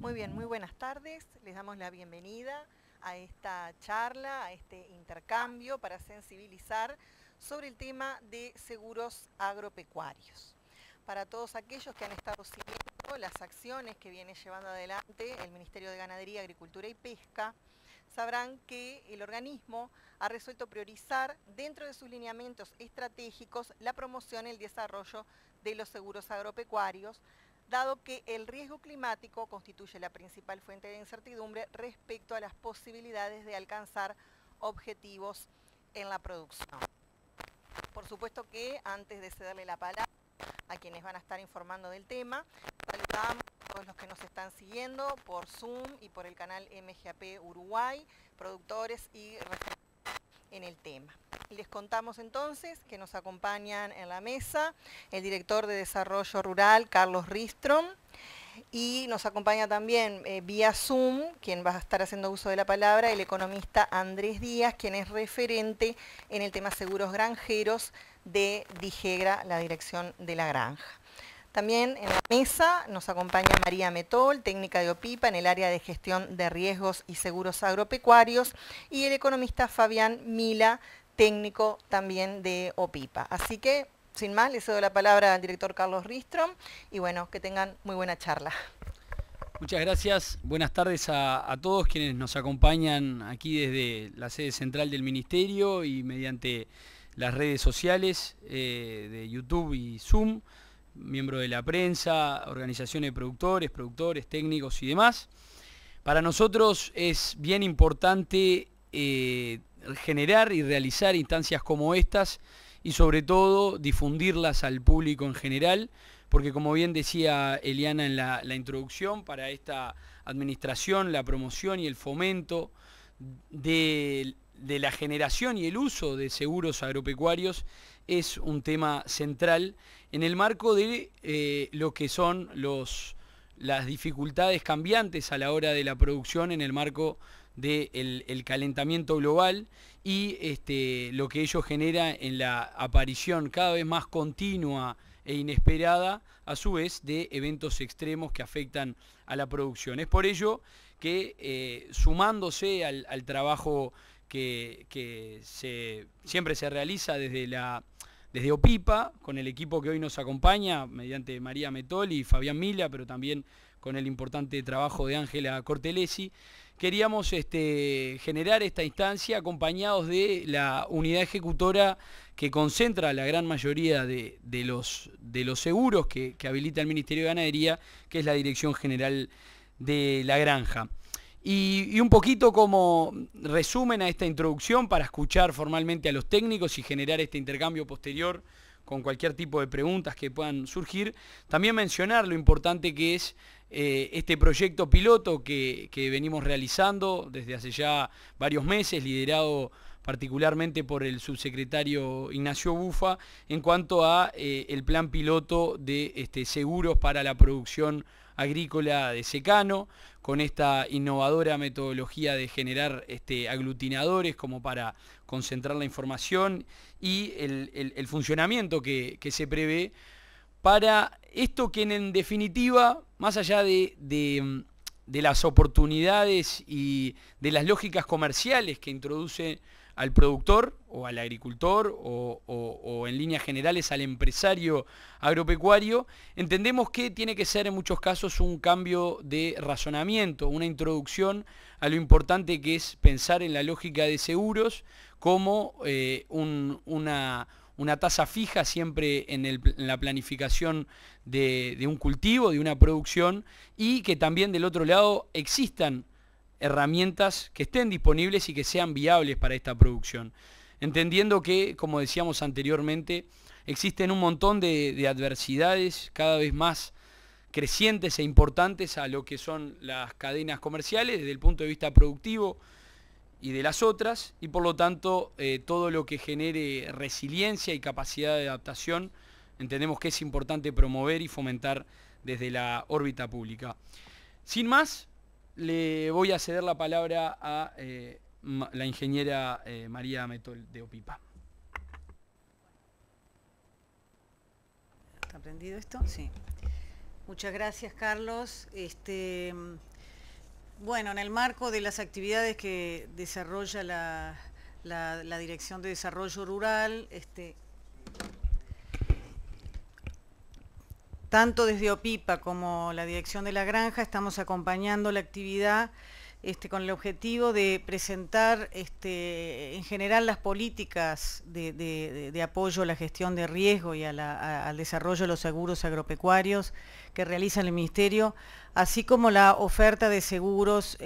Muy bien, muy buenas tardes. Les damos la bienvenida a esta charla, a este intercambio para sensibilizar sobre el tema de seguros agropecuarios. Para todos aquellos que han estado siguiendo las acciones que viene llevando adelante el Ministerio de Ganadería, Agricultura y Pesca, sabrán que el organismo ha resuelto priorizar dentro de sus lineamientos estratégicos la promoción y el desarrollo de los seguros agropecuarios, dado que el riesgo climático constituye la principal fuente de incertidumbre respecto a las posibilidades de alcanzar objetivos en la producción. Por supuesto que antes de cederle la palabra a quienes van a estar informando del tema, saludamos a todos los que nos están siguiendo por Zoom y por el canal MGAP Uruguay, productores y referentes en el tema. Les contamos entonces que nos acompañan en la mesa el director de Desarrollo Rural, Carlos Ristrom, y nos acompaña también vía Zoom, quien va a estar haciendo uso de la palabra, el economista Andrés Díaz, quien es referente en el tema seguros granjeros de Dijegra, la dirección de la granja. También en la mesa nos acompaña María Metol, técnica de OPIPA en el área de gestión de riesgos y seguros agropecuarios, y el economista Fabián Mila, técnico también de OPIPA. Así que, sin más, le cedo la palabra al director Carlos Ristrom y bueno, que tengan muy buena charla. Muchas gracias. Buenas tardes a todos quienes nos acompañan aquí desde la sede central del Ministerio y mediante las redes sociales de YouTube y Zoom, miembros de la prensa, organizaciones de productores, técnicos y demás. Para nosotros es bien importante generar y realizar instancias como estas y sobre todo difundirlas al público en general, porque como bien decía Eliana en la introducción, para esta administración, la promoción y el fomento de la generación y el uso de seguros agropecuarios es un tema central en el marco de lo que son las dificultades cambiantes a la hora de la producción en el marco del calentamiento global y lo que ello genera en la aparición cada vez más continua e inesperada, a su vez, de eventos extremos que afectan a la producción. Es por ello que, sumándose al trabajo que siempre se realiza desde OPIPA, con el equipo que hoy nos acompaña, mediante María Metol y Fabián Mila, pero también con el importante trabajo de Ángela Cortelesi, queríamos generar esta instancia acompañados de la unidad ejecutora que concentra la gran mayoría de los seguros que habilita el Ministerio de Ganadería, que es la Dirección General de la Granja. Y un poquito como resumen a esta introducción para escuchar formalmente a los técnicos y generar este intercambio posterior con cualquier tipo de preguntas que puedan surgir, también mencionar lo importante que es este proyecto piloto que venimos realizando desde hace ya varios meses, liderado particularmente por el subsecretario Ignacio Bufa, en cuanto a el plan piloto de seguros para la producción agrícola de secano, con esta innovadora metodología de generar aglutinadores como para concentrar la información y el funcionamiento que se prevé para esto que en definitiva, más allá de las oportunidades y de las lógicas comerciales que introduce al productor o al agricultor o en líneas generales al empresario agropecuario, entendemos que tiene que ser en muchos casos un cambio de razonamiento, una introducción a lo importante que es pensar en la lógica de seguros como una tasa fija siempre en la planificación de un cultivo, de una producción, y que también del otro lado existan herramientas que estén disponibles y que sean viables para esta producción. Entendiendo que, como decíamos anteriormente, existen un montón de adversidades cada vez más crecientes e importantes a lo que son las cadenas comerciales desde el punto de vista productivo y de las otras, y por lo tanto todo lo que genere resiliencia y capacidad de adaptación entendemos que es importante promover y fomentar desde la órbita pública. Sin más, le voy a ceder la palabra a la ingeniera María Metol de OPIPA. ¿Está prendido esto? Sí. Muchas gracias, Carlos. Bueno, en el marco de las actividades que desarrolla la Dirección de Desarrollo Rural, tanto desde OPIPA como la Dirección de la Granja estamos acompañando la actividad con el objetivo de presentar en general las políticas de apoyo a la gestión de riesgo y al desarrollo de los seguros agropecuarios que realiza el Ministerio, así como la oferta de seguros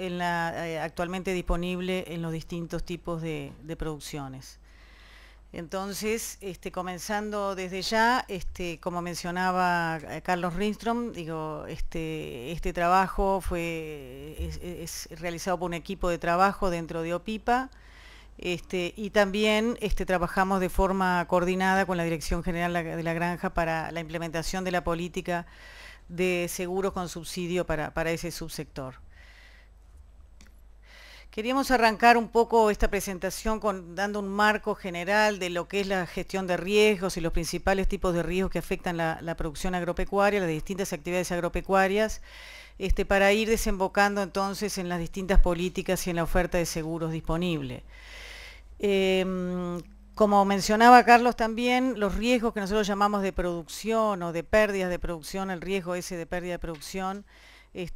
actualmente disponible en los distintos tipos de producciones. Entonces, comenzando desde ya, como mencionaba Carlos Ringstrom, digo, este trabajo es realizado por un equipo de trabajo dentro de OPIPA, y también trabajamos de forma coordinada con la Dirección General de la Granja para la implementación de la política de seguros con subsidio para ese subsector. Queríamos arrancar un poco esta presentación dando un marco general de lo que es la gestión de riesgos y los principales tipos de riesgos que afectan la producción agropecuaria, las distintas actividades agropecuarias, para ir desembocando entonces en las distintas políticas y en la oferta de seguros disponible. Como mencionaba Carlos también, los riesgos que nosotros llamamos de producción o de pérdidas de producción, el riesgo ese de pérdida de producción,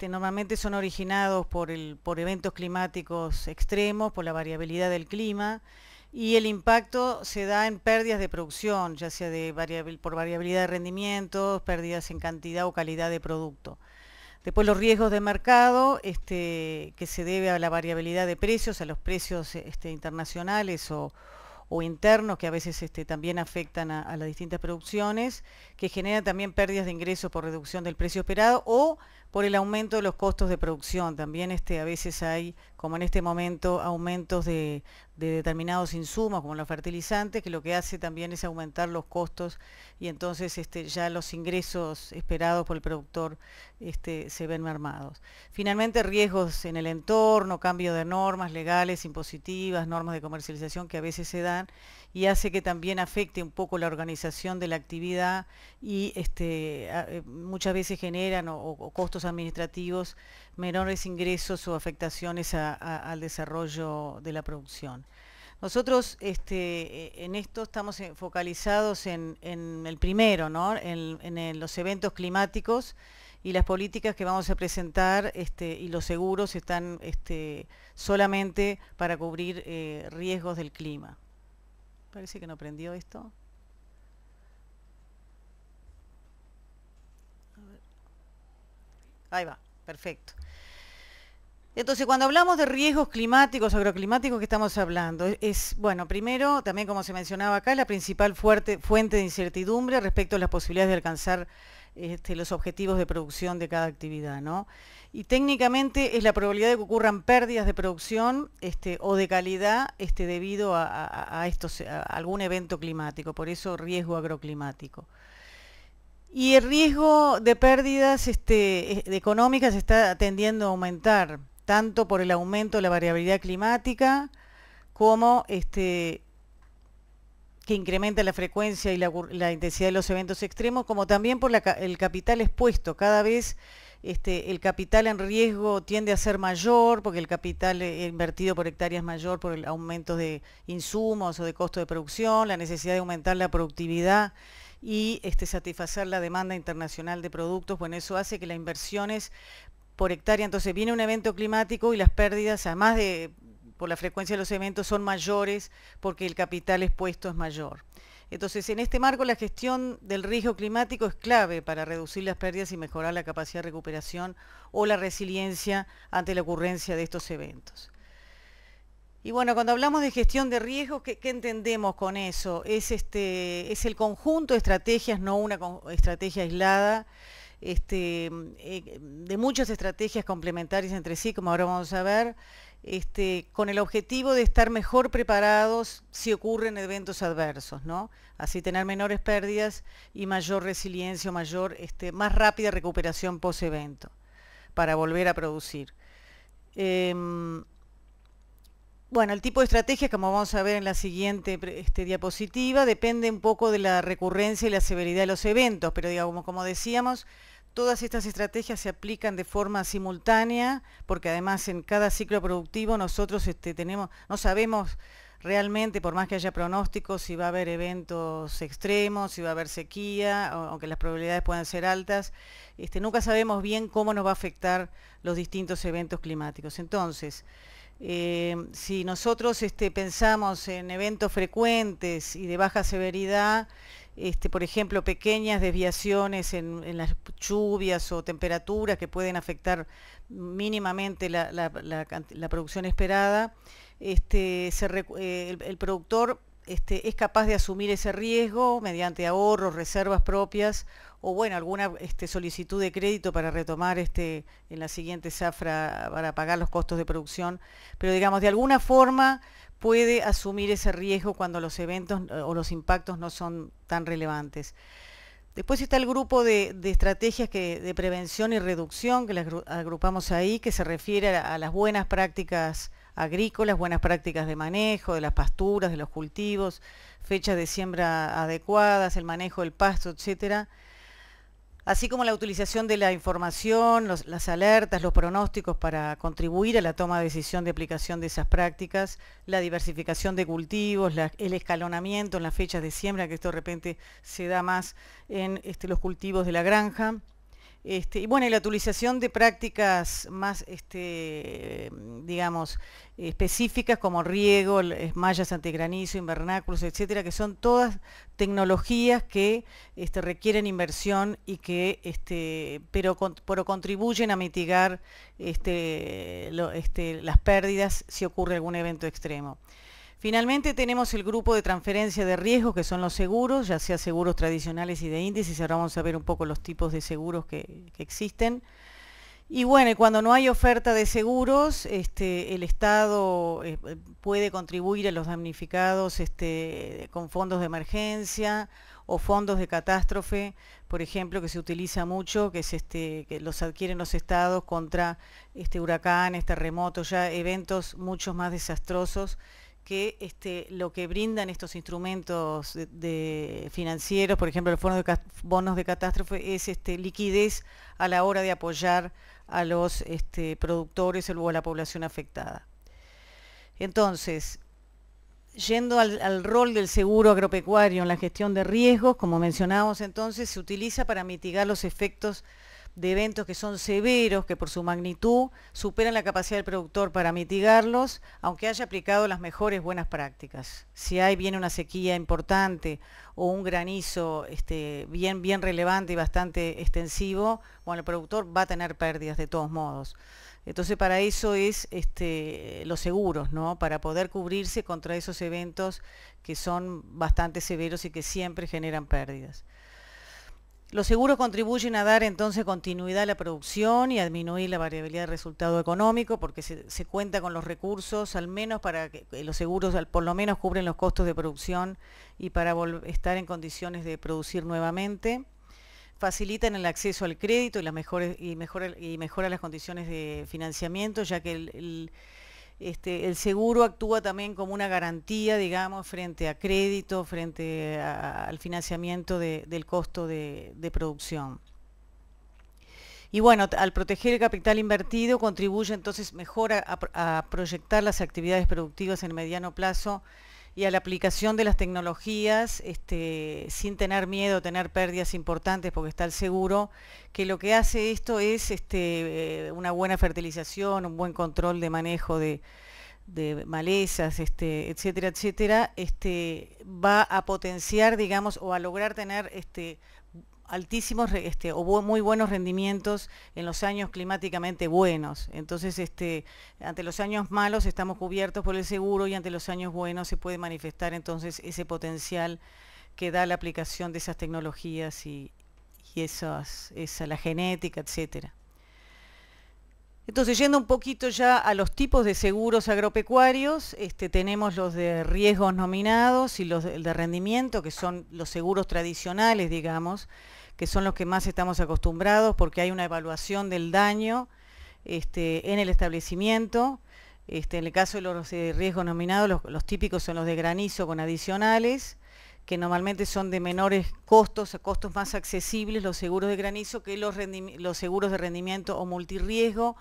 normalmente son originados por eventos climáticos extremos, por la variabilidad del clima, y el impacto se da en pérdidas de producción, ya sea por variabilidad de rendimientos, pérdidas en cantidad o calidad de producto. Después los riesgos de mercado, que se debe a la variabilidad de precios, a los precios internacionales o internos, que a veces también afectan a las distintas producciones, que generan también pérdidas de ingresos por reducción del precio esperado o por el aumento de los costos de producción. También a veces hay, como en este momento, aumentos de determinados insumos, como los fertilizantes, que lo que hace también es aumentar los costos y entonces ya los ingresos esperados por el productor se ven mermados. Finalmente, riesgos en el entorno, cambio de normas legales, impositivas, normas de comercialización que a veces se dan y hace que también afecte un poco la organización de la actividad y muchas veces generan o costos administrativos, menores ingresos o afectaciones al desarrollo de la producción. Nosotros en esto estamos focalizados en el primero, ¿no? en los eventos climáticos y las políticas que vamos a presentar y los seguros están solamente para cubrir riesgos del clima. Parece que no prendió esto. Ahí va, perfecto. Entonces, cuando hablamos de riesgos climáticos, agroclimáticos, ¿qué estamos hablando? Bueno, primero, también como se mencionaba acá, la principal fuente de incertidumbre respecto a las posibilidades de alcanzar los objetivos de producción de cada actividad, ¿no? Y técnicamente es la probabilidad de que ocurran pérdidas de producción o de calidad debido a algún evento climático, por eso riesgo agroclimático. Y el riesgo de pérdidas económicas está tendiendo a aumentar, tanto por el aumento de la variabilidad climática, como que incrementa la frecuencia y la intensidad de los eventos extremos, como también por el capital expuesto. Cada vez el capital en riesgo tiende a ser mayor, porque el capital invertido por hectárea es mayor por el aumento de insumos o de costo de producción, la necesidad de aumentar la productividad y satisfacer la demanda internacional de productos. Bueno, eso hace que las inversiones por hectárea, entonces viene un evento climático y las pérdidas, además de por la frecuencia de los eventos, son mayores porque el capital expuesto es mayor. Entonces, en este marco, la gestión del riesgo climático es clave para reducir las pérdidas y mejorar la capacidad de recuperación o la resiliencia ante la ocurrencia de estos eventos. Y bueno, cuando hablamos de gestión de riesgos, ¿qué entendemos con eso? Es el conjunto de estrategias, no una estrategia aislada, de muchas estrategias complementarias entre sí, como ahora vamos a ver, con el objetivo de estar mejor preparados si ocurren eventos adversos, ¿no? Así tener menores pérdidas y mayor resiliencia o más rápida recuperación post-evento para volver a producir. Bueno, el tipo de estrategia, como vamos a ver en la siguiente diapositiva, depende un poco de la recurrencia y la severidad de los eventos, pero digamos, como decíamos, todas estas estrategias se aplican de forma simultánea, porque además en cada ciclo productivo nosotros no sabemos realmente, por más que haya pronósticos, si va a haber eventos extremos, si va a haber sequía, aunque las probabilidades puedan ser altas, nunca sabemos bien cómo nos va a afectar los distintos eventos climáticos. Entonces, si nosotros pensamos en eventos frecuentes y de baja severidad, por ejemplo, pequeñas desviaciones en las lluvias o temperaturas que pueden afectar mínimamente la producción esperada, el productor es capaz de asumir ese riesgo mediante ahorros, reservas propias o bueno, alguna solicitud de crédito para retomar en la siguiente zafra para pagar los costos de producción, pero digamos de alguna forma puede asumir ese riesgo cuando los eventos o los impactos no son tan relevantes. Después está el grupo de estrategias de prevención y reducción, que las agrupamos ahí, que se refiere a las buenas prácticas agrícolas, buenas prácticas de manejo, de las pasturas, de los cultivos, fechas de siembra adecuadas, el manejo del pasto, etcétera. Así como la utilización de la información, las alertas, los pronósticos para contribuir a la toma de decisión de aplicación de esas prácticas, la diversificación de cultivos, el escalonamiento en las fechas de siembra, que esto de repente se da más en los cultivos de la granja. Y bueno, y la utilización de prácticas más, digamos, específicas como riego, mallas antigranizo, invernáculos, etcétera, que son todas tecnologías que requieren inversión y que, pero contribuyen a mitigar las pérdidas si ocurre algún evento extremo. Finalmente tenemos el grupo de transferencia de riesgos, que son los seguros, ya sea seguros tradicionales y de índices. Ahora vamos a ver un poco los tipos de seguros que existen. Y bueno, y cuando no hay oferta de seguros, el Estado puede contribuir a los damnificados con fondos de emergencia o fondos de catástrofe, por ejemplo, que se utiliza mucho, que es que los adquieren los estados contra huracanes, terremotos, ya eventos mucho más desastrosos, que lo que brindan estos instrumentos financieros, por ejemplo, los bonos de catástrofe, es liquidez a la hora de apoyar a los productores o a la población afectada. Entonces, yendo al rol del seguro agropecuario en la gestión de riesgos, como mencionábamos entonces, se utiliza para mitigar los efectos de eventos que son severos, que por su magnitud superan la capacidad del productor para mitigarlos, aunque haya aplicado las mejores buenas prácticas. Si viene una sequía importante o un granizo bien relevante y bastante extensivo, bueno, el productor va a tener pérdidas de todos modos. Entonces para eso es los seguros, ¿no? Para poder cubrirse contra esos eventos que son bastante severos y que siempre generan pérdidas. Los seguros contribuyen a dar entonces continuidad a la producción y a disminuir la variabilidad del resultado económico, porque se cuenta con los recursos, al menos para que los seguros por lo menos cubren los costos de producción y para estar en condiciones de producir nuevamente. Facilitan el acceso al crédito y mejora las condiciones de financiamiento, ya que el seguro actúa también como una garantía, digamos, frente a crédito, frente al financiamiento del costo de producción. Y bueno, al proteger el capital invertido, contribuye entonces mejor a proyectar las actividades productivas en el mediano plazo y a la aplicación de las tecnologías sin tener miedo a tener pérdidas importantes, porque está el seguro, que lo que hace esto es una buena fertilización, un buen control de manejo de malezas, etcétera, etcétera, va a potenciar, digamos, o a lograr tener altísimos o muy buenos rendimientos en los años climáticamente buenos. Entonces, ante los años malos estamos cubiertos por el seguro y ante los años buenos se puede manifestar entonces ese potencial que da la aplicación de esas tecnologías y la genética, etcétera. Entonces, yendo un poquito ya a los tipos de seguros agropecuarios, tenemos los de riesgos nominados y los de rendimiento, que son los seguros tradicionales, digamos, que son los que más estamos acostumbrados porque hay una evaluación del daño en el establecimiento. En el caso de los riesgos nominados, los típicos son los de granizo con adicionales, que normalmente son de menores costos, a costos más accesibles, los seguros de granizo, que los seguros de rendimiento o multirriesgo,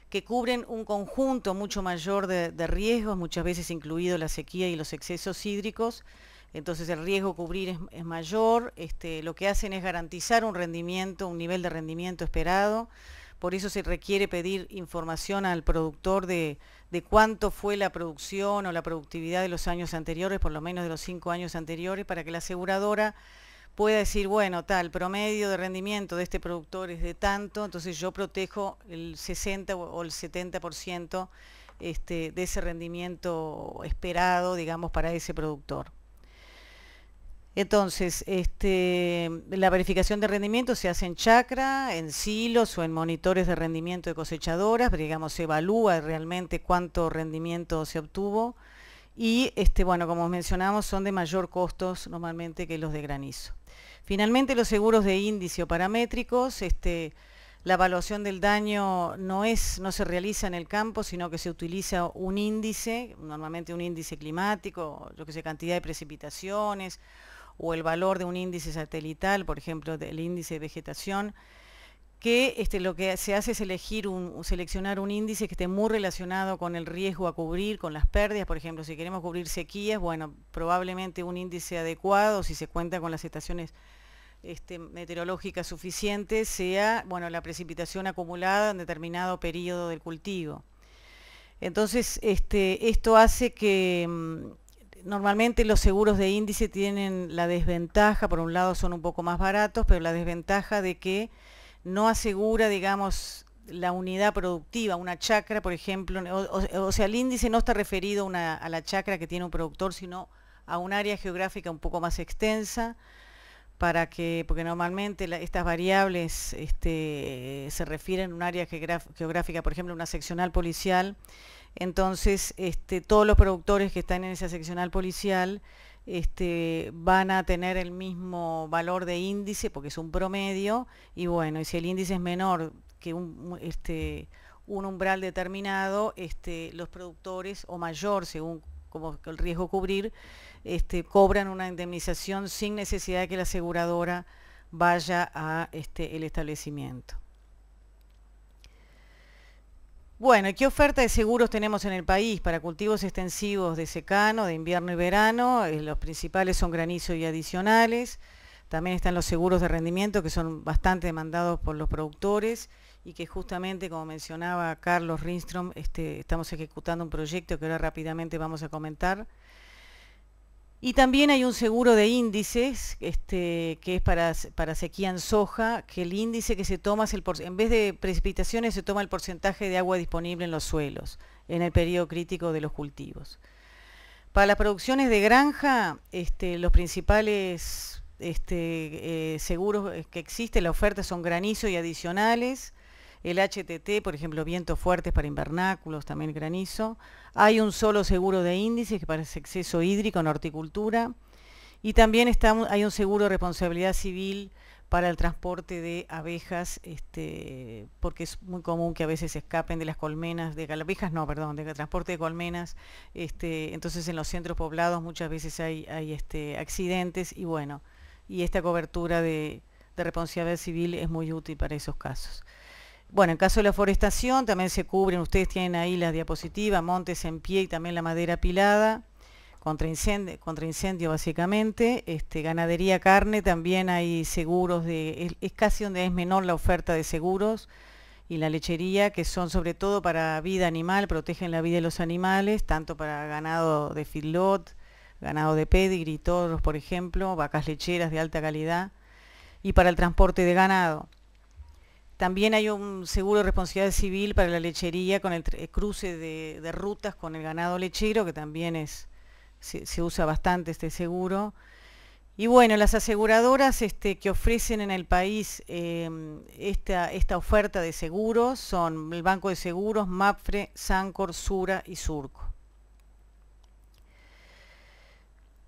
que cubren un conjunto mucho mayor de riesgos, muchas veces incluido la sequía y los excesos hídricos. Entonces el riesgo a cubrir es mayor, lo que hacen es garantizar un rendimiento, un nivel de rendimiento esperado. Por eso se requiere pedir información al productor de cuánto fue la producción o la productividad de los años anteriores, por lo menos de los 5 años anteriores, para que la aseguradora pueda decir, bueno, tal, promedio de rendimiento de este productor es de tanto, entonces yo protejo el 60 o el 70% de ese rendimiento esperado, digamos, para ese productor. Entonces, la verificación de rendimiento se hace en chacra, en silos o en monitores de rendimiento de cosechadoras, pero digamos se evalúa realmente cuánto rendimiento se obtuvo y, bueno, como mencionamos, son de mayor costos normalmente que los de granizo. Finalmente, los seguros de índice o paramétricos, la evaluación del daño no se realiza en el campo, sino que se utiliza un índice, normalmente un índice climático, yo que sé, cantidad de precipitaciones, o el valor de un índice satelital, por ejemplo, del índice de vegetación, que lo que se hace es seleccionar un índice que esté muy relacionado con el riesgo a cubrir, con las pérdidas. Por ejemplo, si queremos cubrir sequías, bueno, probablemente un índice adecuado, si se cuenta con las estaciones meteorológicas suficientes, sea, bueno, la precipitación acumulada en determinado periodo del cultivo. Entonces, esto hace que normalmente los seguros de índice tienen la desventaja, por un lado son un poco más baratos, pero la desventaja de que no asegura, digamos, la unidad productiva, una chacra, por ejemplo, o sea, el índice no está referido a la chacra que tiene un productor, sino a un área geográfica un poco más extensa, porque normalmente estas variables se refieren a un área geográfica, por ejemplo, una seccional policial. Entonces, todos los productores que están en esa seccional policial van a tener el mismo valor de índice, porque es un promedio, y bueno, y si el índice es menor que un umbral determinado, los productores, o mayor, según como el riesgo cubrir, cobran una indemnización sin necesidad de que la aseguradora vaya a el establecimiento. Bueno, ¿qué oferta de seguros tenemos en el país? Para cultivos extensivos de secano, de invierno y verano, los principales son granizo y adicionales. También están los seguros de rendimiento, que son bastante demandados por los productores y que justamente, como mencionaba Carlos Rinstrom, estamos ejecutando un proyecto que ahora rápidamente vamos a comentar. Y también hay un seguro de índices, que es para sequía en soja, que el índice que se toma es en vez de precipitaciones se toma el porcentaje de agua disponible en los suelos en el periodo crítico de los cultivos. Para las producciones de granja, los principales seguros que existen, la oferta son granizo y adicionales, el HTT, por ejemplo, vientos fuertes para invernáculos, también granizo. Hay un solo seguro de índice que para exceso hídrico en horticultura. Y también hay un seguro de responsabilidad civil para el transporte de abejas, porque es muy común que a veces escapen de las colmenas, de transporte de colmenas. Entonces en los centros poblados muchas veces hay accidentes y bueno, y esta cobertura de responsabilidad civil es muy útil para esos casos. Bueno, en caso de la forestación también se cubren, ustedes tienen ahí la diapositiva, montes en pie y también la madera apilada, contra incendio básicamente. Ganadería, carne, también hay seguros, es casi donde es menor la oferta de seguros, y la lechería, que son sobre todo para vida animal, protegen la vida de los animales, tanto para ganado de feedlot, ganado de pedigree, toros, por ejemplo, vacas lecheras de alta calidad, y para el transporte de ganado. También hay un seguro de responsabilidad civil para la lechería con el cruce de rutas con el ganado lechero, que también se usa bastante este seguro. Y bueno, las aseguradoras que ofrecen en el país esta oferta de seguros son el Banco de Seguros, Mapfre, Sancor, Sura y Surco.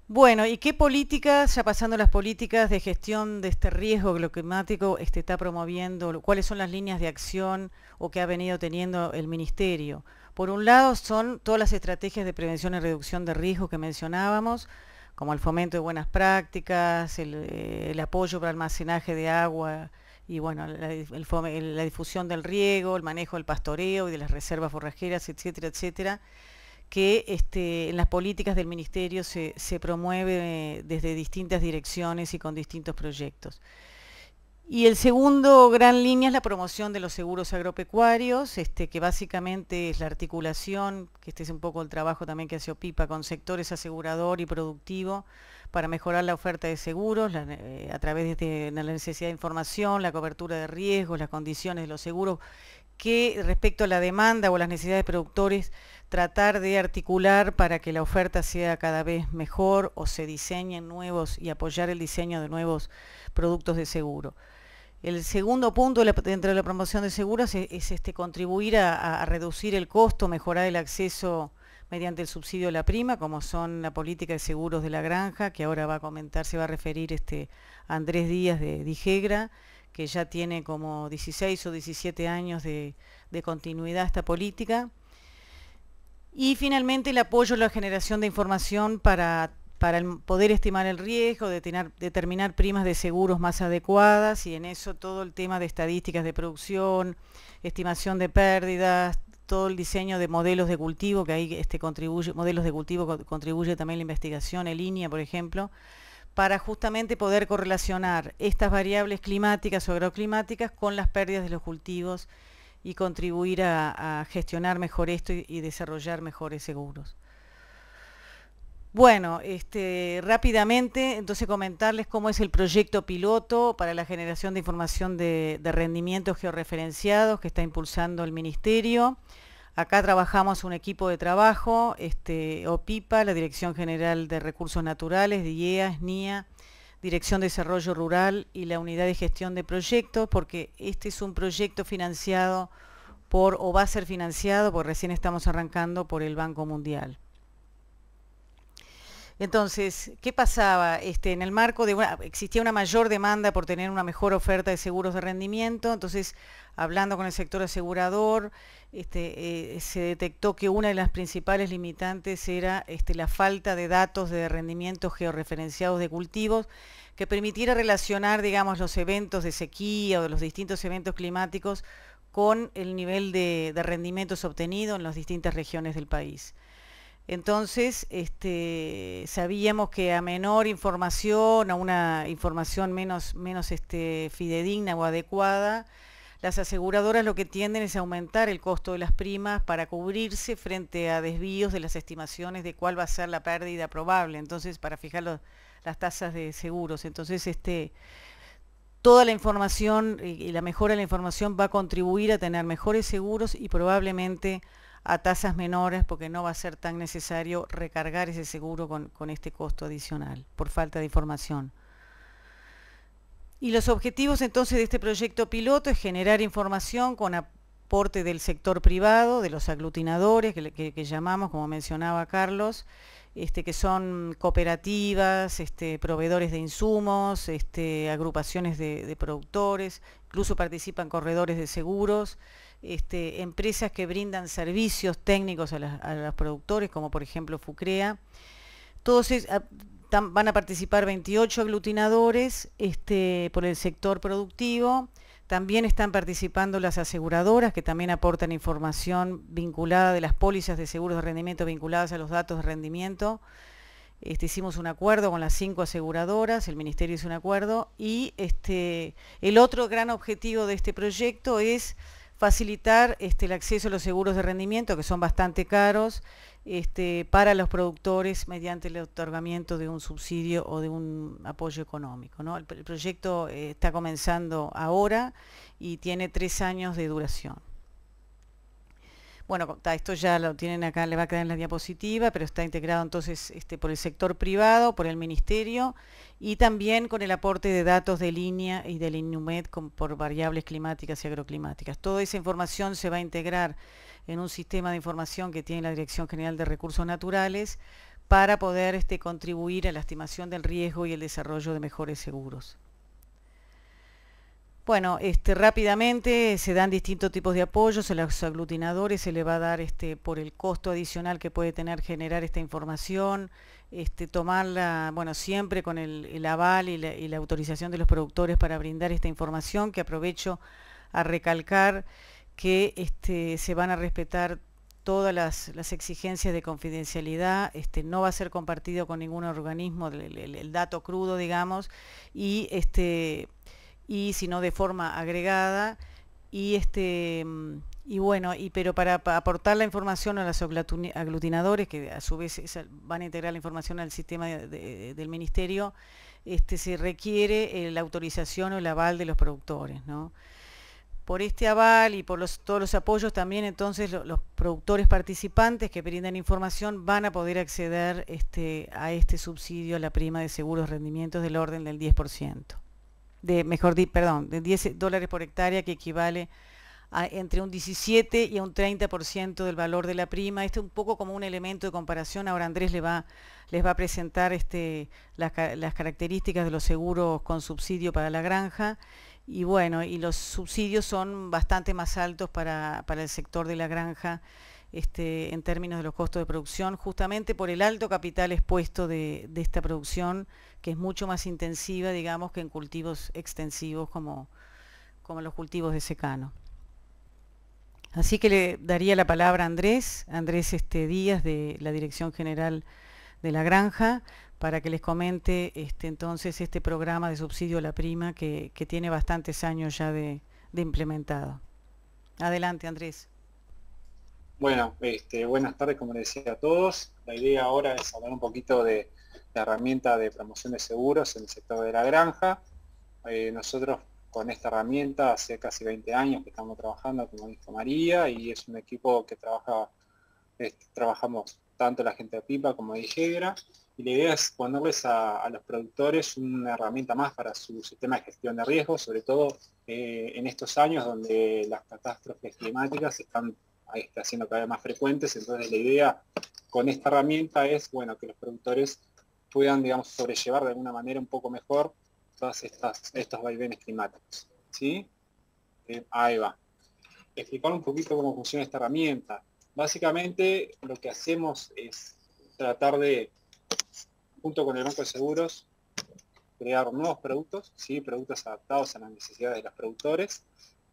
Bueno, ¿y qué políticas, ya pasando a las políticas de gestión de este riesgo climático, está promoviendo? ¿Cuáles son las líneas de acción o que ha venido teniendo el Ministerio? Por un lado son todas las estrategias de prevención y reducción de riesgo que mencionábamos, como el fomento de buenas prácticas, el apoyo para almacenaje de agua y bueno, la difusión del riego, el manejo del pastoreo y de las reservas forrajeras, etcétera, etcétera, que en las políticas del Ministerio se promueve desde distintas direcciones y con distintos proyectos. Y el segundo gran línea es la promoción de los seguros agropecuarios, que básicamente es la articulación, que este es un poco el trabajo también que hace OPIPA con sectores asegurador y productivo para mejorar la oferta de seguros a través de la necesidad de información, la cobertura de riesgos, las condiciones de los seguros, que respecto a la demanda o las necesidades de productores, tratar de articular para que la oferta sea cada vez mejor o se diseñen nuevos y apoyar el diseño de nuevos productos de seguro. El segundo punto dentro de la promoción de seguros es contribuir a reducir el costo, mejorar el acceso mediante el subsidio a la prima, como son la política de seguros de la granja, que ahora va a comentar, se va a referir Andrés Díaz de Dijegra, que ya tiene como 16 o 17 años de continuidad esta política. Y finalmente el apoyo a la generación de información para poder estimar el riesgo, determinar primas de seguros más adecuadas, y en eso todo el tema de estadísticas de producción, estimación de pérdidas, todo el diseño de modelos de cultivo, que ahí modelos de cultivo contribuye también la investigación en línea, por ejemplo, para justamente poder correlacionar estas variables climáticas o agroclimáticas con las pérdidas de los cultivos y contribuir a gestionar mejor esto y desarrollar mejores seguros. Bueno, rápidamente, entonces comentarles cómo es el proyecto piloto para la generación de información de rendimientos georreferenciados que está impulsando el Ministerio. Acá trabajamos un equipo de trabajo, OPIPA, la Dirección General de Recursos Naturales, DIEA, SNIA, Dirección de Desarrollo Rural y la Unidad de Gestión de Proyectos, porque este es un proyecto financiado o va a ser financiado, porque recién estamos arrancando, por el Banco Mundial. Entonces, ¿qué pasaba? En el marco existía una mayor demanda por tener una mejor oferta de seguros de rendimiento, entonces, hablando con el sector asegurador, se detectó que una de las principales limitantes era la falta de datos de rendimientos georreferenciados de cultivos que permitiera relacionar, digamos, los eventos de sequía o de los distintos eventos climáticos con el nivel de rendimientos obtenido en las distintas regiones del país. Entonces, sabíamos que a menor información, a una información menos fidedigna o adecuada, las aseguradoras lo que tienden es aumentar el costo de las primas para cubrirse frente a desvíos de las estimaciones de cuál va a ser la pérdida probable, entonces para fijar las tasas de seguros. Entonces, toda la información y la mejora de la información va a contribuir a tener mejores seguros y probablemente a tasas menores, porque no va a ser tan necesario recargar ese seguro con este costo adicional por falta de información. Y los objetivos entonces de este proyecto piloto es generar información con aporte del sector privado, de los aglutinadores que llamamos, como mencionaba Carlos, que son cooperativas, proveedores de insumos, agrupaciones de productores, incluso participan corredores de seguros, empresas que brindan servicios técnicos a los productores, como por ejemplo FUCREA. Todos van a participar 28 aglutinadores por el sector productivo. También están participando las aseguradoras, que también aportan información vinculada de las pólizas de seguros de rendimiento vinculadas a los datos de rendimiento. Hicimos un acuerdo con las 5 aseguradoras, el Ministerio hizo un acuerdo, y el otro gran objetivo de este proyecto es facilitar el acceso a los seguros de rendimiento, que son bastante caros, para los productores mediante el otorgamiento de un subsidio o de un apoyo económico, ¿no? El proyecto está comenzando ahora y tiene 3 años de duración. Bueno, esto ya lo tienen acá, le va a quedar en la diapositiva, pero está integrado entonces por el sector privado, por el Ministerio y también con el aporte de datos de línea y del INUMED por variables climáticas y agroclimáticas. Toda esa información se va a integrar en un sistema de información que tiene la Dirección General de Recursos Naturales para poder contribuir a la estimación del riesgo y el desarrollo de mejores seguros. Bueno, rápidamente se dan distintos tipos de apoyos. A los aglutinadores se le va a dar por el costo adicional que puede tener generar esta información, tomarla, bueno, siempre con el aval y la autorización de los productores para brindar esta información, que aprovecho a recalcar que se van a respetar todas las exigencias de confidencialidad, no va a ser compartido con ningún organismo el dato crudo, digamos, y sino de forma agregada, y bueno, pero para aportar la información a los aglutinadores, que a su vez van a integrar la información al sistema del ministerio, se requiere la autorización o el aval de los productores, ¿no? Por este aval y por todos los apoyos también, entonces los productores participantes que brindan información van a poder acceder a este subsidio a la prima de seguros rendimientos del orden del 10%. De $10 por hectárea, que equivale a entre un 17 y a un 30% del valor de la prima. Un poco como un elemento de comparación. Ahora Andrés les va a presentar las características de los seguros con subsidio para la granja. Y bueno, y los subsidios son bastante más altos para el sector de la granja, en términos de los costos de producción, justamente por el alto capital expuesto de esta producción, que es mucho más intensiva, digamos, que en cultivos extensivos como los cultivos de secano. Así que le daría la palabra a Andrés Díaz, de la Dirección General de la Granja, para que les comente entonces este programa de subsidio a la prima que tiene bastantes años ya de implementado. Adelante, Andrés. Bueno, buenas tardes, como les decía a todos. La idea ahora es hablar un poquito de la herramienta de promoción de seguros en el sector de la granja. Nosotros con esta herramienta hace casi 20 años que estamos trabajando, como dijo María, y es un equipo que trabajamos tanto la gente de Pipa como de Igegra, y la idea es ponerles a los productores una herramienta más para su sistema de gestión de riesgos, sobre todo en estos años donde las catástrofes climáticas están haciendo cada vez más frecuentes. Entonces la idea con esta herramienta es, bueno, que los productores puedan, digamos, sobrellevar de alguna manera un poco mejor todas estos vaivenes climáticos, ¿sí? Ahí va. Explicar un poquito cómo funciona esta herramienta. Básicamente lo que hacemos es tratar de, junto con el Banco de Seguros, crear nuevos productos, ¿sí? Productos adaptados a las necesidades de los productores.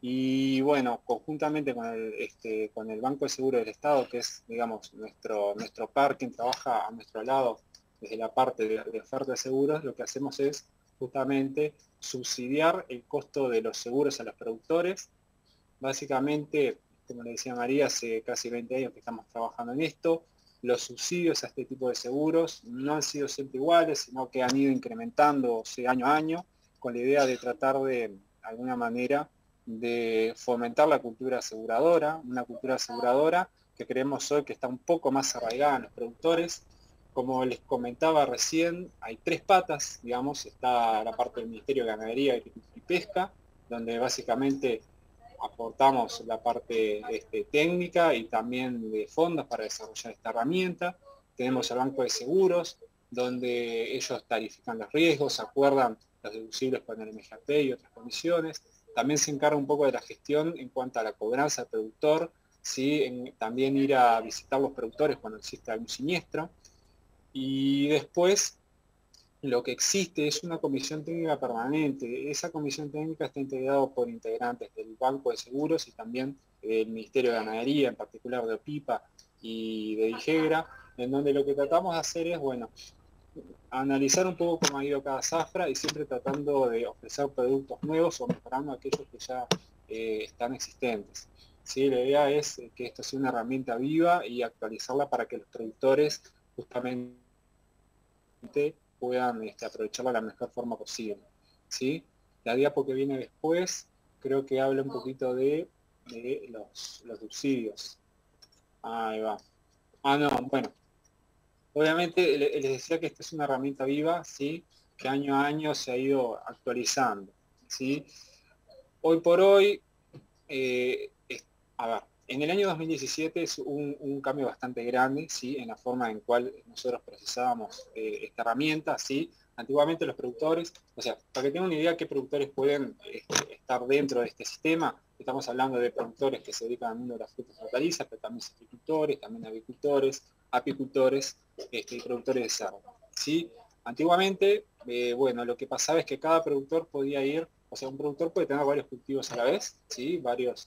Y bueno, conjuntamente con el Banco de Seguros del Estado, que es, digamos, nuestro par, quien trabaja a nuestro lado desde la parte de oferta de seguros, lo que hacemos es justamente subsidiar el costo de los seguros a los productores. Básicamente, como le decía María, hace casi 20 años que estamos trabajando en esto. Los subsidios a este tipo de seguros no han sido siempre iguales, sino que han ido incrementándose año a año, con la idea de tratar de alguna manera de fomentar la cultura aseguradora, una cultura aseguradora que creemos hoy que está un poco más arraigada en los productores. Como les comentaba recién, hay tres patas, digamos. Está la parte del Ministerio de Ganadería, Agricultura y Pesca, donde básicamente aportamos la parte técnica y también de fondos para desarrollar esta herramienta. Tenemos el Banco de Seguros, donde ellos tarifican los riesgos, acuerdan los deducibles con el MGP y otras comisiones. También se encarga un poco de la gestión en cuanto a la cobranza del productor, ¿sí? También ir a visitar los productores cuando existe algún siniestro. Y después lo que existe es una comisión técnica permanente. Esa comisión técnica está integrada por integrantes del Banco de Seguros y también del Ministerio de Ganadería, en particular de Pipa y de Igegra, en donde lo que tratamos de hacer es, bueno, analizar un poco cómo ha ido cada zafra y siempre tratando de ofrecer productos nuevos o mejorando aquellos que ya están existentes. ¿Sí? La idea es que esto sea una herramienta viva y actualizarla para que los productores justamente puedan aprovecharla de la mejor forma posible, ¿sí? La diapo que viene después creo que habla un poquito de los subsidios. Ahí va. No, bueno. Obviamente les decía que esta es una herramienta viva, ¿sí? Que año a año se ha ido actualizando, ¿sí? Hoy por hoy, a ver, en el año 2017 es un cambio bastante grande, ¿sí? En la forma en cual nosotros procesábamos esta herramienta, ¿sí? Antiguamente los productores, o sea, para que tengan una idea qué productores pueden estar dentro de este sistema, estamos hablando de productores que se dedican al mundo de las frutas y hortalizas, pero también citricultores, también avicultores, apicultores y productores de cerdo, ¿sí? Antiguamente, bueno, lo que pasaba es que cada productor podía ir, o sea, un productor puede tener varios cultivos a la vez, ¿sí? Varias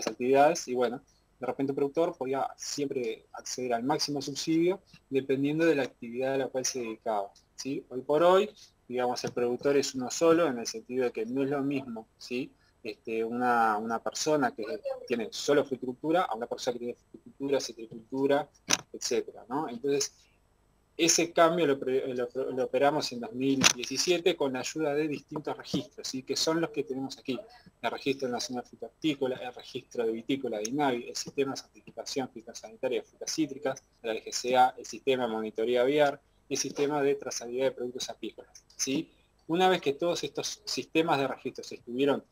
actividades, y bueno, de repente un productor podía siempre acceder al máximo subsidio dependiendo de la actividad a la cual se dedicaba, ¿sí? Hoy por hoy, digamos, el productor es uno solo, en el sentido de que no es lo mismo, ¿sí? Una persona que tiene solo fruticultura a una persona que tiene fruticultura, citricultura, etcétera, ¿no? Entonces, ese cambio lo operamos en 2017 con la ayuda de distintos registros, ¿sí? Que son los que tenemos aquí. El Registro Nacional Fitohortícola, el Registro de Vitícola de INAVI, el Sistema de Certificación Fitosanitaria de Frutas Cítricas, la DGCA, el Sistema de Monitoría Aviar y el Sistema de Trazabilidad de Productos Apícolas, ¿sí? Una vez que todos estos sistemas de registros estuvieron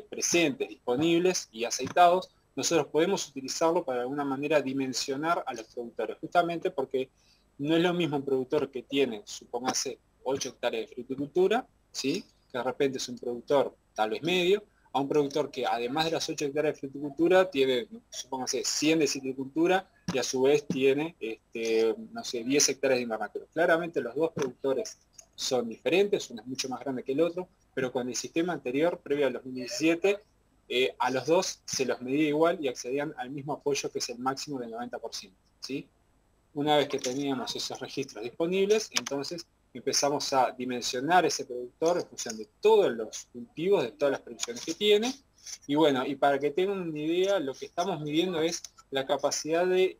presentes, disponibles y aceitados, nosotros podemos utilizarlo para de alguna manera dimensionar a los productores, justamente porque no es lo mismo un productor que tiene, supóngase, 8 hectáreas de fruticultura, ¿sí? Que de repente es un productor tal vez medio, a un productor que además de las 8 hectáreas de fruticultura tiene, supóngase, 100 de citricultura y a su vez tiene, no sé, 10 hectáreas de invernadero. Claramente los dos productores son diferentes, uno es mucho más grande que el otro, pero con el sistema anterior, previo al 2017, a los dos se los medía igual y accedían al mismo apoyo, que es el máximo del 90%, ¿sí? Una vez que teníamos esos registros disponibles, entonces empezamos a dimensionar ese productor en función de todos los cultivos, de todas las producciones que tiene. Y bueno, y para que tengan una idea, lo que estamos midiendo es la capacidad del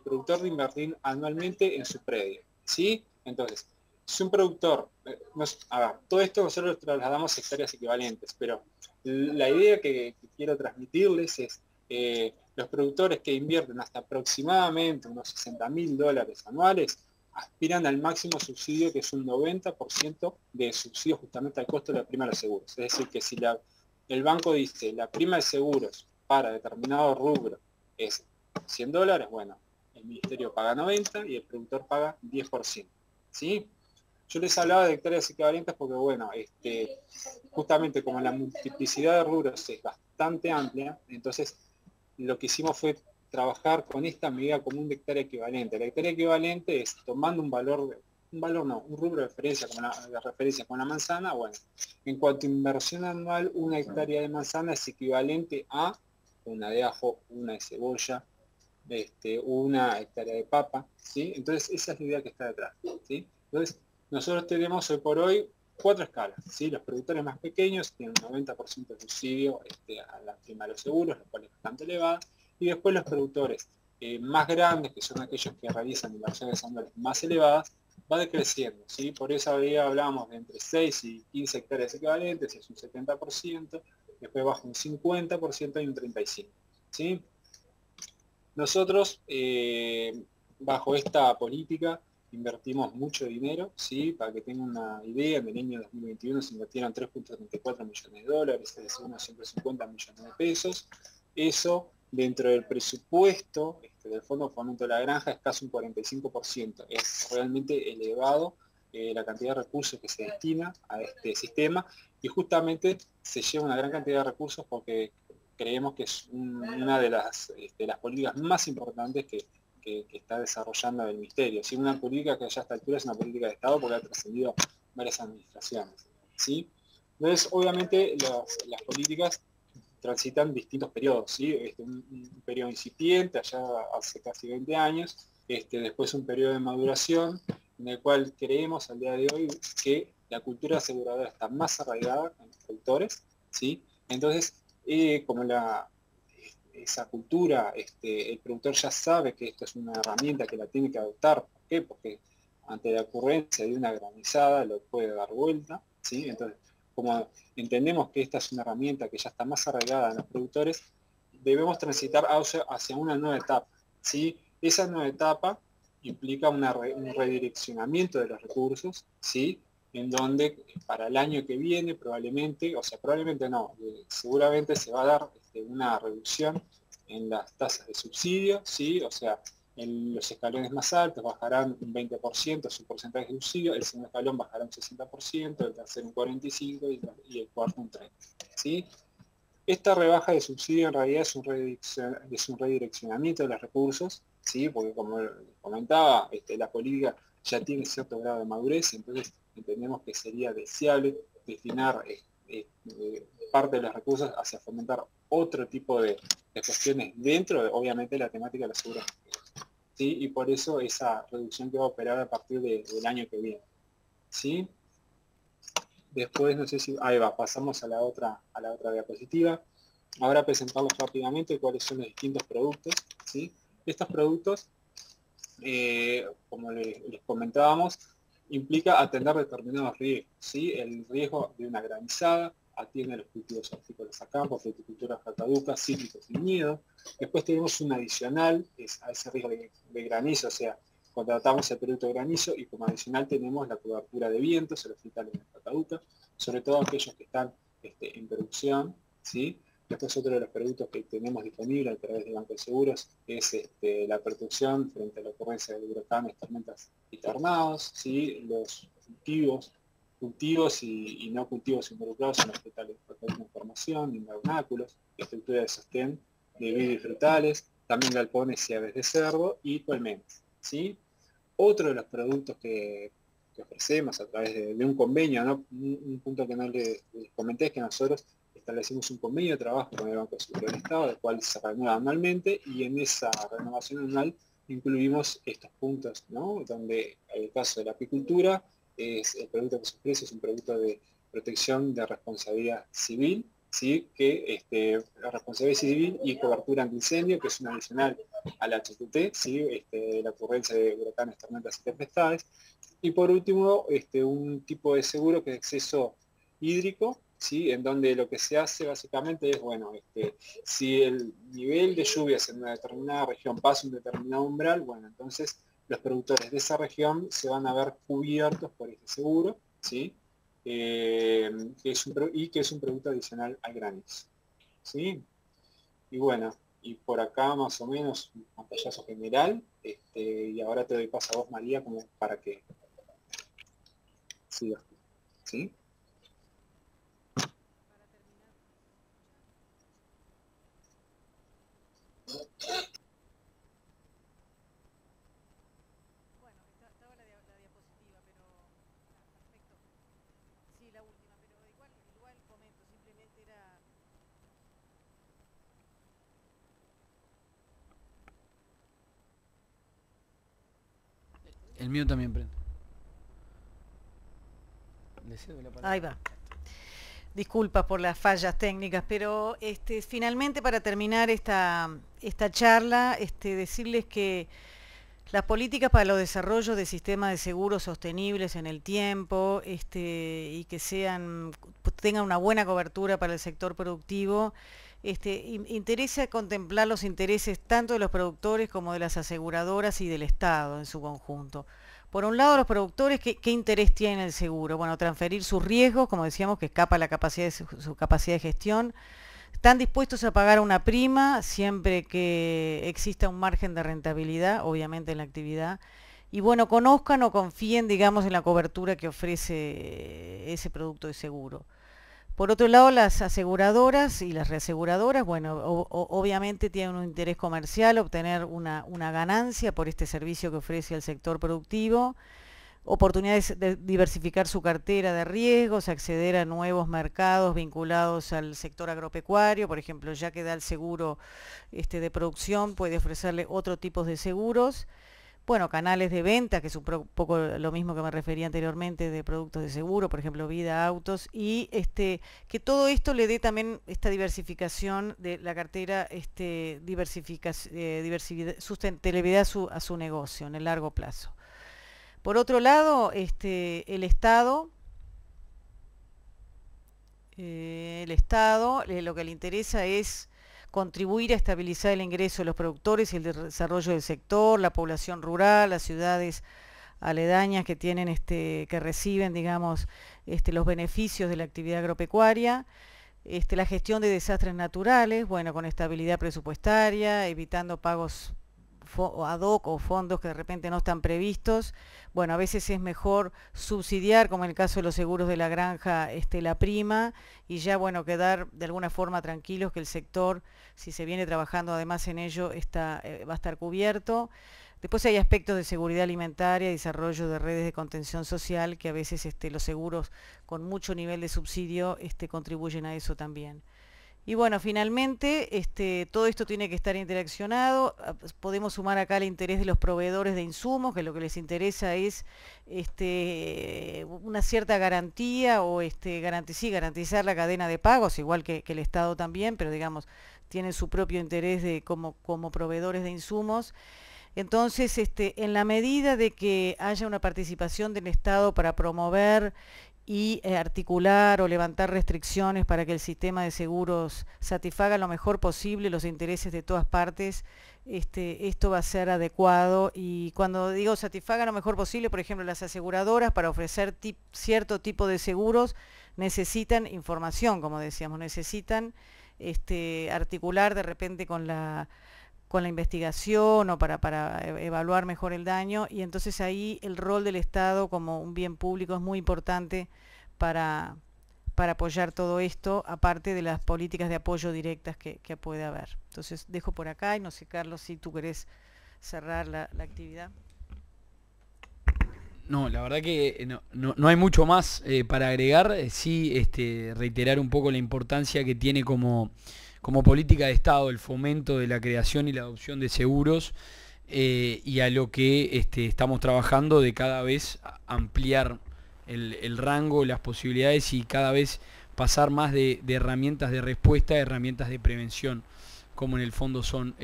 productor de invertir anualmente en su predio, ¿sí? Entonces, si un productor, todo esto nosotros lo trasladamos a hectáreas equivalentes, pero la idea que quiero transmitirles es, los productores que invierten hasta aproximadamente unos $60.000 anuales aspiran al máximo subsidio, que es un 90% de subsidio justamente al costo de la prima de los seguros. Es decir, que si el banco dice la prima de seguros para determinado rubro es $100, bueno, el ministerio paga 90 y el productor paga 10%, ¿sí? Yo les hablaba de hectáreas equivalentes porque, bueno, justamente como la multiplicidad de rubros es bastante amplia, entonces lo que hicimos fue trabajar con esta medida común de hectárea equivalente. La hectárea equivalente es tomando un rubro de referencia con la manzana. Bueno, en cuanto a inversión anual, una hectárea de manzana es equivalente a una de ajo, una de cebolla, una hectárea de papa, ¿sí? Entonces esa es la idea que está detrás, ¿sí? Entonces nosotros tenemos hoy por hoy 4 escalas, ¿sí? Los productores más pequeños tienen un 90% de subsidio a la prima de los seguros, lo cual es bastante elevada, y después los productores más grandes, que son aquellos que realizan inversiones anuales más elevadas, va decreciendo, ¿sí? Por eso hablábamos de entre 6 y 15 hectáreas equivalentes, es un 70%, después baja un 50% y un 35%, ¿sí? Nosotros, bajo esta política, invertimos mucho dinero, ¿sí? Para que tengan una idea, en el año 2021 se invirtieron $3.34 millones, es decir, unos 150 millones de pesos. Eso, dentro del presupuesto del Fondo de Fomento de la Granja, es casi un 45%. Es realmente elevado la cantidad de recursos que se destina a este sistema, y justamente se lleva una gran cantidad de recursos porque creemos que es una de las políticas más importantes que está desarrollando el Ministerio. ¿Sí? Una política que ya a esta altura es una política de Estado porque ha trascendido varias administraciones, ¿sí? Entonces, obviamente, las políticas transitan distintos periodos, ¿sí? Un periodo incipiente, allá hace casi 20 años, después un periodo de maduración, en el cual creemos al día de hoy que la cultura aseguradora está más arraigada en los productores, ¿sí? Entonces, como esa cultura, el productor ya sabe que esto es una herramienta que la tiene que adoptar. ¿Por qué? Porque ante la ocurrencia de una granizada lo puede dar vuelta, ¿sí? Entonces, como entendemos que esta es una herramienta que ya está más arraigada en los productores, debemos transitar hacia una nueva etapa, ¿sí? Esa nueva etapa implica un redireccionamiento de los recursos, ¿sí? En donde para el año que viene probablemente no, seguramente se va a dar una reducción en las tasas de subsidio, ¿sí? O sea, los escalones más altos bajarán un 20% su porcentaje de subsidio, el segundo escalón bajará un 60%, el tercero un 45% y el cuarto un 30%. ¿Sí? Esta rebaja de subsidio en realidad es un redireccionamiento de los recursos, ¿sí? Porque como comentaba, la política ya tiene cierto grado de madurez, entonces entendemos que sería deseable destinar parte de los recursos hacia fomentar otro tipo de cuestiones dentro de, obviamente, la temática de los seguros. ¿Sí? Y por eso esa reducción que va a operar a partir del año que viene. ¿Sí? Después, no sé si... Ahí va, pasamos a la otra diapositiva. Ahora presentarles rápidamente cuáles son los distintos productos. ¿Sí? Estos productos, como les comentábamos, implica atender determinados riesgos. ¿Sí? El riesgo de una granizada atiende a los cultivos hortícolas a campo, fruticultura caduca, cítricos y viñedos. Después tenemos un adicional a ese riesgo de granizo, o sea, contratamos el producto de granizo y como adicional tenemos la cobertura de vientos en los frutales de caduca, sobre todo aquellos que están en producción, ¿sí? Después otro de los productos que tenemos disponible a través del Banco de Seguros es la protección frente a la ocurrencia de huracanes, tormentas y tornados, ¿sí? Los cultivos y no cultivos involucrados en los frutales de información, invernáculos, estructura de sostén de vid y frutales, también galpones y aves de cerdo y colmenas, ¿sí? Otro de los productos que ofrecemos a través de un convenio, ¿no? Un punto que no les comenté es que nosotros establecimos un convenio de trabajo con el Banco de Seguros del Estado, el cual se renueva anualmente, y en esa renovación anual incluimos estos puntos, ¿no? Donde en el caso de la apicultura, el producto que se ofrece es un producto de protección de responsabilidad civil, ¿sí? Que la responsabilidad civil y cobertura antiincendio, que es una adicional a la HTT, ¿sí? La ocurrencia de huracanes, tormentas y tempestades. Y por último, un tipo de seguro que es acceso hídrico, ¿sí? En donde lo que se hace básicamente es, bueno, si el nivel de lluvias en una determinada región pasa un determinado umbral, bueno, entonces los productores de esa región se van a ver cubiertos por este seguro, ¿sí? Que es un producto adicional al granizo, ¿sí? Y bueno, y por acá más o menos un pantallazo general, y ahora te doy paso a vos, María, como para que sigas, ¿sí? El mío también prende. Ahí va. Disculpas por las fallas técnicas, pero finalmente para terminar esta charla, decirles que las políticas para los desarrollos de sistemas de seguros sostenibles en el tiempo y que tengan una buena cobertura para el sector productivo, interesa contemplar los intereses tanto de los productores como de las aseguradoras y del Estado en su conjunto. Por un lado, los productores, ¿qué interés tienen en el seguro? Bueno, transferir sus riesgos, como decíamos, que escapa la capacidad su capacidad de gestión. Están dispuestos a pagar una prima siempre que exista un margen de rentabilidad, obviamente en la actividad. Y bueno, conozcan o confíen, digamos, en la cobertura que ofrece ese producto de seguro. Por otro lado, las aseguradoras y las reaseguradoras, bueno, obviamente tienen un interés comercial, obtener una ganancia por este servicio que ofrece el sector productivo, oportunidades de diversificar su cartera de riesgos, acceder a nuevos mercados vinculados al sector agropecuario, por ejemplo, ya que da el seguro de producción, puede ofrecerle otro tipo de seguros. Bueno, canales de venta, que es un poco lo mismo que me refería anteriormente de productos de seguro, por ejemplo, vida, autos, y que todo esto le dé también esta diversificación de la cartera, sustentabilidad a su negocio en el largo plazo. Por otro lado, el Estado lo que le interesa es contribuir a estabilizar el ingreso de los productores y el desarrollo del sector, la población rural, las ciudades aledañas que tienen que reciben, digamos, los beneficios de la actividad agropecuaria, la gestión de desastres naturales, bueno, con estabilidad presupuestaria, evitando pagos ad hoc o fondos que de repente no están previstos. Bueno, a veces es mejor subsidiar, como en el caso de los seguros de la granja, la prima, y ya, bueno, quedar de alguna forma tranquilos que el sector, si se viene trabajando además en ello, va a estar cubierto. Después hay aspectos de seguridad alimentaria y desarrollo de redes de contención social que a veces los seguros con mucho nivel de subsidio contribuyen a eso también. Y bueno, finalmente todo esto tiene que estar interaccionado. Podemos sumar acá el interés de los proveedores de insumos, que lo que les interesa es una cierta garantía o garantizar la cadena de pagos, igual que el Estado también, pero digamos, tienen su propio interés como proveedores de insumos. Entonces, en la medida de que haya una participación del Estado para promover y articular o levantar restricciones para que el sistema de seguros satisfaga lo mejor posible los intereses de todas partes, esto va a ser adecuado. Y cuando digo satisfaga lo mejor posible, por ejemplo, las aseguradoras para ofrecer cierto tipo de seguros necesitan información, como decíamos, necesitan articular de repente con la investigación o para evaluar mejor el daño, y entonces ahí el rol del Estado como un bien público es muy importante para apoyar todo esto, aparte de las políticas de apoyo directas que puede haber. Entonces dejo por acá y no sé, Carlos, si tú querés cerrar la actividad. No, la verdad que no hay mucho más para agregar. Sí, reiterar un poco la importancia que tiene como política de Estado el fomento de la creación y la adopción de seguros, y a lo que estamos trabajando de cada vez ampliar el rango, las posibilidades, y cada vez pasar más de herramientas de respuesta a herramientas de prevención, como en el fondo son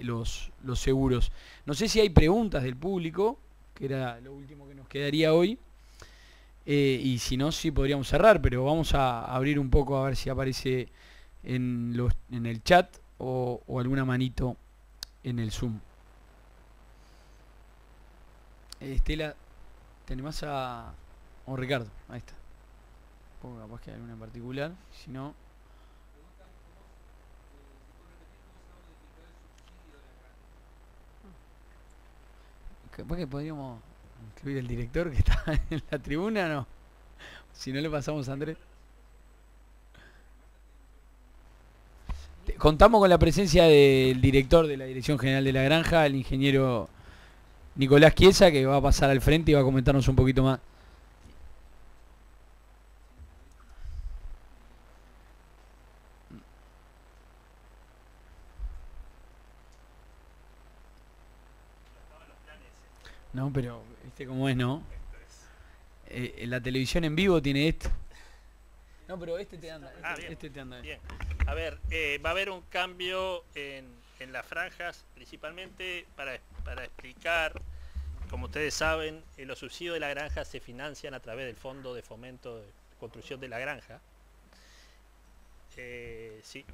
los seguros. No sé si hay preguntas del público, que era lo último que nos quedaría hoy, y si no, sí podríamos cerrar, pero vamos a abrir un poco a ver si aparece en el chat o alguna manito en el Zoom. Estela, ¿te animás o Ricardo? Ahí está. Poco capaz que hay alguna en particular, si no... Capaz que podríamos incluir el director que está en la tribuna, ¿no? Si no, le pasamos a Andrés. Contamos con la presencia del director de la Dirección General de la Granja, el ingeniero Nicolás Chiesa, que va a pasar al frente y va a comentarnos un poquito más. No, pero viste cómo es, ¿no? La televisión en vivo tiene esto. No, pero te anda. Te anda. Bien. A ver, va a haber un cambio en las franjas, principalmente para explicar. Como ustedes saben, los subsidios de la granja se financian a través del Fondo de Fomento de Construcción de la Granja. Sí,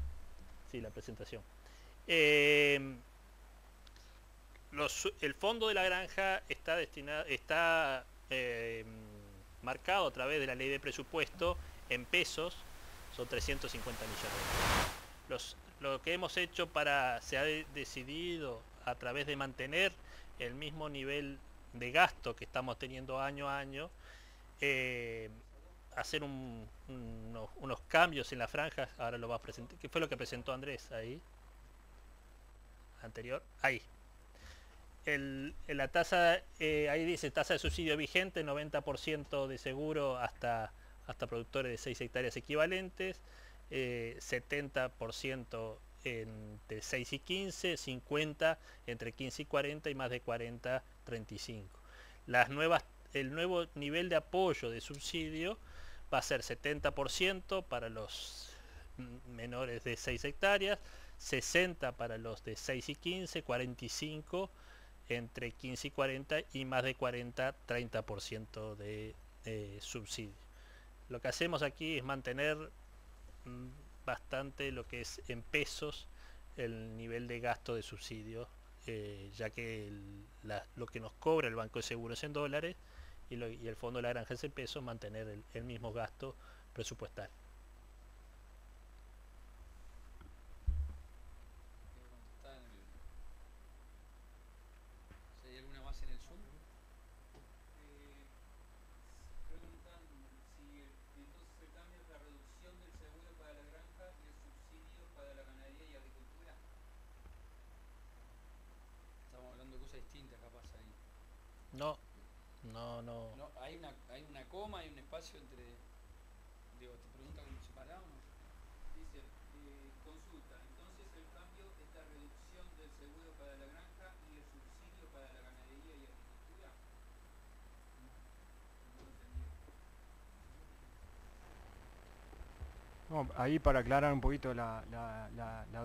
la presentación. El Fondo de la Granja está marcado a través de la ley de presupuesto en pesos, son 350 millones de pesos. Lo que hemos hecho se ha decidido a través de mantener el mismo nivel de gasto que estamos teniendo año a año, hacer unos cambios en las franjas. Ahora lo va a presentar. ¿Qué fue lo que presentó Andrés ahí? Anterior. Ahí. La tasa, ahí dice tasa de subsidio vigente, 90% de seguro hasta productores de 6 hectáreas equivalentes, 70% entre 6 y 15, 50 entre 15 y 40 y más de 40, 35. El nuevo nivel de apoyo de subsidio va a ser 70% para los menores de 6 hectáreas, 60 para los de 6 y 15, 45 entre 15 y 40 y más de 40, 30% de subsidio. Lo que hacemos aquí es mantener bastante lo que es en pesos el nivel de gasto de subsidio, ya que lo que nos cobra el Banco de Seguros en dólares y el Fondo de la Granja es en pesos, mantener el mismo gasto presupuestario. No, no, no. No, hay una coma, hay un espacio entre... Digo, te pregunta cómo separado, ¿no? Dice, consulta, entonces el cambio es la reducción del seguro para la granja y el subsidio para la ganadería y agricultura. No lo entendí. No, ahí para aclarar un poquito la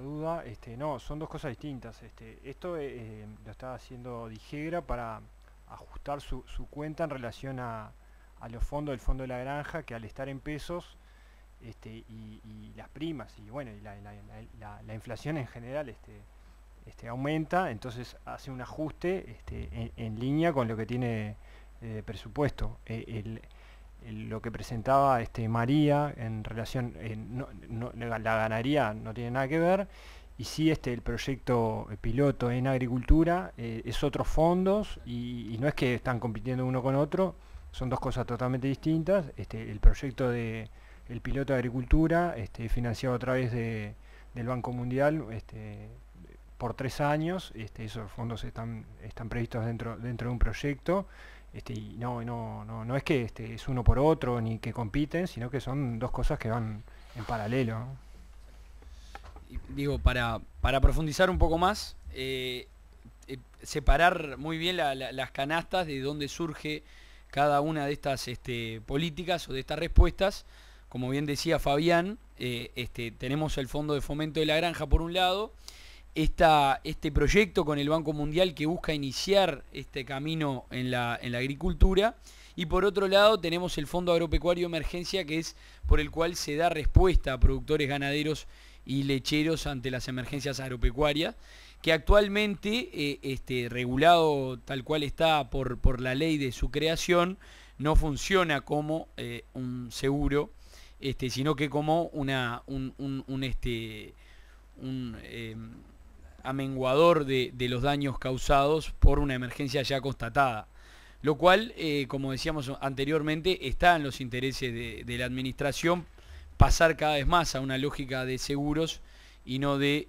duda, no, son dos cosas distintas. Esto lo está haciendo Dijegra para ajustar su cuenta en relación a los fondos del fondo de la granja, que al estar en pesos y las primas y bueno y la inflación en general aumenta, entonces hace un ajuste en línea con lo que tiene presupuesto. Lo que presentaba María en relación, la ganadería no tiene nada que ver, y sí el proyecto piloto en agricultura es otros fondos y no es que están compitiendo uno con otro, son dos cosas totalmente distintas. El proyecto de el piloto de agricultura financiado a través del Banco Mundial por 3 años, esos fondos están previstos dentro de un proyecto. Y no es que es uno por otro ni que compiten, sino que son dos cosas que van en paralelo, ¿no? Digo, para profundizar un poco más, separar muy bien las canastas de dónde surge cada una de estas políticas o de estas respuestas. Como bien decía Fabián, tenemos el Fondo de Fomento de la Granja por un lado, este proyecto con el Banco Mundial que busca iniciar este camino en la agricultura, y por otro lado tenemos el Fondo Agropecuario de Emergencia, que es por el cual se da respuesta a productores ganaderos y lecheros ante las emergencias agropecuarias, que actualmente, regulado tal cual está por la ley de su creación, no funciona como un seguro, sino que como un amenguador de los daños causados por una emergencia ya constatada. Lo cual, como decíamos anteriormente, está en los intereses de la administración pasar cada vez más a una lógica de seguros y no de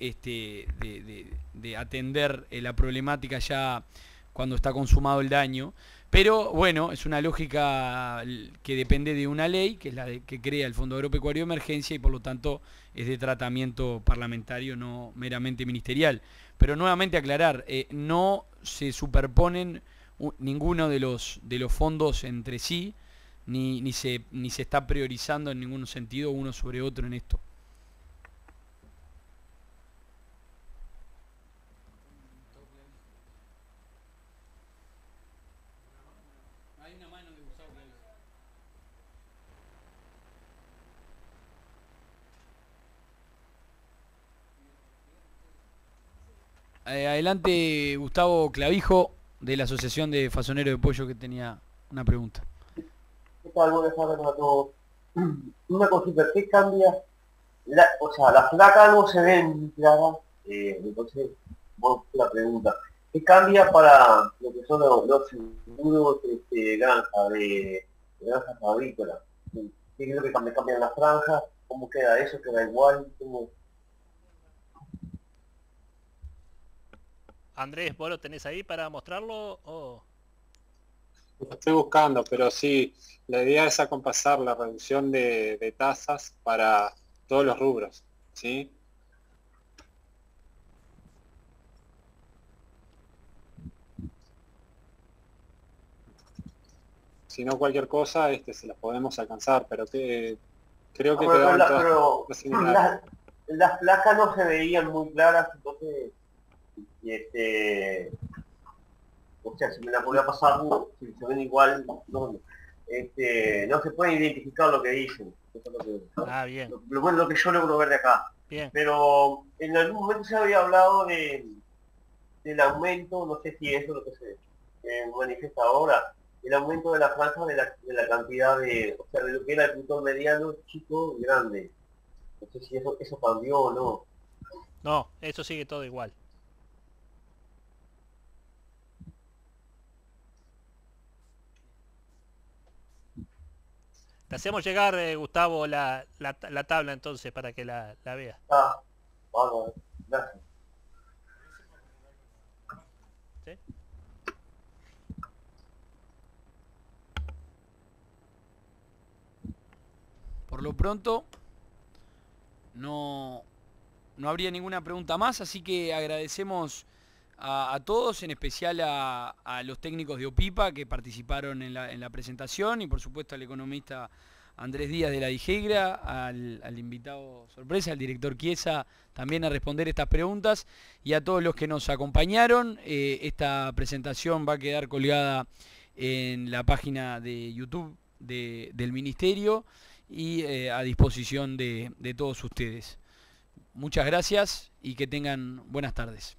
atender la problemática ya cuando está consumado el daño. Pero bueno, es una lógica que depende de una ley, que es la que crea el Fondo Agropecuario de Emergencia, y por lo tanto es de tratamiento parlamentario, no meramente ministerial. Pero nuevamente aclarar, no se superponen ninguno de los fondos entre sí, ni se está priorizando en ningún sentido uno sobre otro en esto. Hay una mano de Gustavo Clavijo. Adelante, Gustavo Clavijo, de la Asociación de Fasoneros de Pollo, que tenía una pregunta. ¿Qué tal? Buenas tardes a todos. Una cosita, ¿qué cambia? O sea, las placas no se ven claras, entonces, vamos a la pregunta. ¿Qué cambia para lo que son los seguros granja, de granjas agrícolas? ¿Qué es lo que cambian las franjas? ¿Cómo queda eso? ¿Queda igual? ¿Cómo? Andrés, ¿vos lo tenés ahí para mostrarlo? ¿O? Lo estoy buscando, pero sí, la idea es acompasar la reducción de tasas para todos los rubros, ¿sí? Si no, cualquier cosa se las podemos alcanzar, pero creo que quedaban todas similares. Las placas no se veían muy claras, entonces o sea, si me la podía pasar, si se ven igual, no se puede identificar lo que dicen. Eso es Bien. Lo que yo logro ver de acá. Bien. Pero en algún momento se había hablado del aumento, no sé si eso es lo que se manifiesta ahora, el aumento de la franja de la cantidad o sea, de lo que era el agricultor mediano, chico y grande. No sé si eso cambió o no. No, eso sigue todo igual. Te hacemos llegar, Gustavo, la tabla entonces para que la veas. Bueno, gracias. ¿Sí? por lo pronto no habría ninguna pregunta más, así que agradecemos a todos, en especial a los técnicos de OPIPA que participaron en la presentación, y por supuesto al economista Andrés Díaz de la DIGEGRA, al invitado sorpresa, al director Chiesa, también a responder estas preguntas, y a todos los que nos acompañaron. Esta presentación va a quedar colgada en la página de YouTube del Ministerio y a disposición de todos ustedes. Muchas gracias y que tengan buenas tardes.